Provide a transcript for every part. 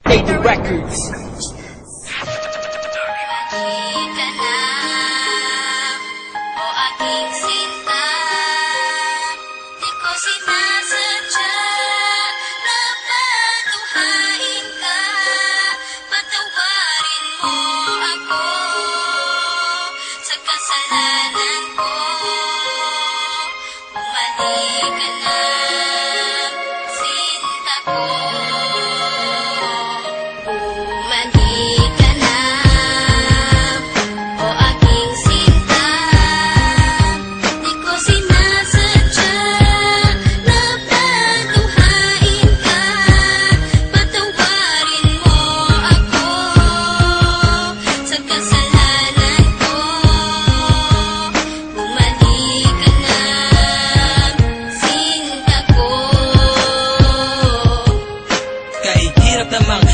Lady Records.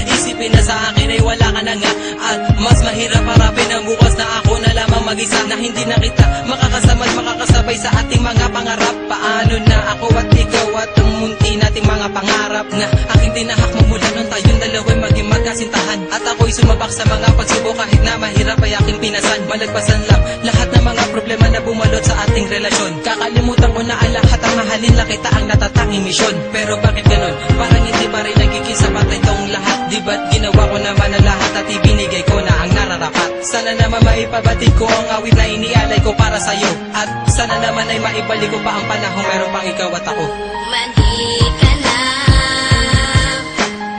Isipin na sa akin ay wala ka na nga. At mas mahirap harapin ang bukas na ako na lamang mag-isa, na hindi na kita makakasama at makakasabay sa ating mga pangarap. Paano na ako at ikaw at ang munti nating mga pangarap na aking tinahak mo mula nung tayong dalawa'y maging magkasintahan. At ako'y sumabak sa mga pagsubok kahit na mahirap ay aking pinasan. Malagpasan lang lahat ng mga problema na bumalot sa ating relasyon. Kakalimutan ko na ang lahat, ang mahalin lang kita ang natatanging misyon. Pero bakit ganon? Parang hindi pa rin nagiging sapat itong lahat. Di ba't ginawa ko naman ang lahat at ibinigay ko na ang nararapat? Sana naman maipabatid ko ang awit na inialay ko para sa'yo. At sana naman ay maibalik ko pa ang panahon meron pang ikaw at ako. Mandi ka na,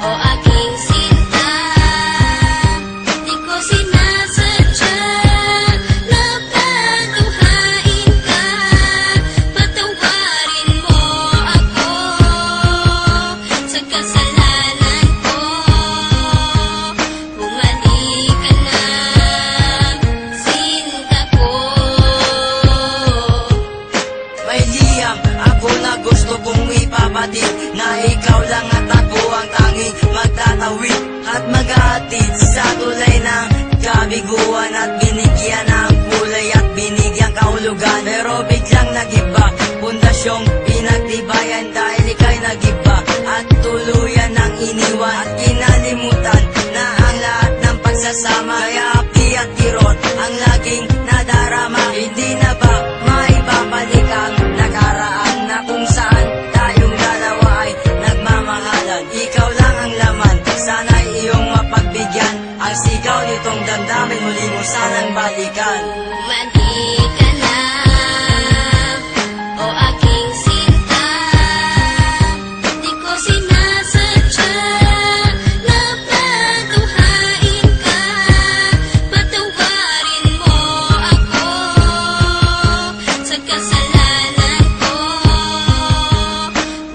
o aking sinta. Di ko sinasadya na paduhain ka. Patawarin mo ako sa kasalanan ko. Bumalik ka na, sinta ko. May liyang ako na gusto kong ipabatid, na ikaw lang at ako ang tanging magtatawid at maghahatid sa tulay ng kabiguan, at binigyan ng kulay at binigyan kahulugan. Pero biglang nagiba, pundasyong pinagtibayan dahil ika'y nagiba at tuluyan ng iniwan at kinalimutan na ang lahat ng pagsasama. Kaya api at kirot ang laging nadarama. Hindi na ba maibabalik ang nakaraan na kung saan tayong dalawa ay nagmamahalan? Ikaw lang ang laman, sana'y iyong mapagbigyan. Ang sigaw nitong damdamin, muli mo sanang balikan. Mandi ka na, o aking sinta. Di ko sinasadya na paduhain ka. Patawarin mo ako sa kasalanan ko.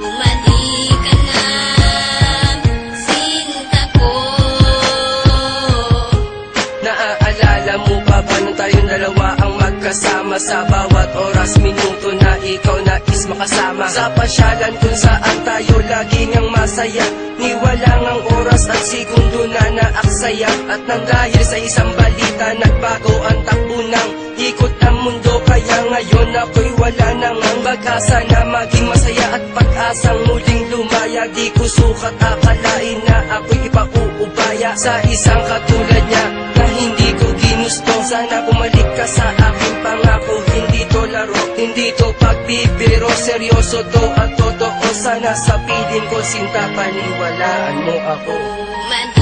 Bumalik ka na, sinta ko. Naaalala mo pa ba nung tayong dalawa ang magkasama? Sa bawat oras, minuto na ikaw nais makasama. Sa pasyalan kung saan tayo laging ang masaya, ni walang ang oras at segundo na naaksaya. At nang dahil sa isang balita, nagbago ang takbo ng ikot ng mundo. Kaya ngayon ako'y wala nang ang pag-asa na maging masaya at pag-asang muling lumaya. Di ko sukat akalain na ako'y ipakuubaya sa isang katulad niya na hindi ko ginusto. Sana bumalik ka sa aking pangako, hindi to laro, hindi to pagbibiro, seryoso to at totoo. Sana sa piling ko, sinta, paniwalaan mo ako. Mandi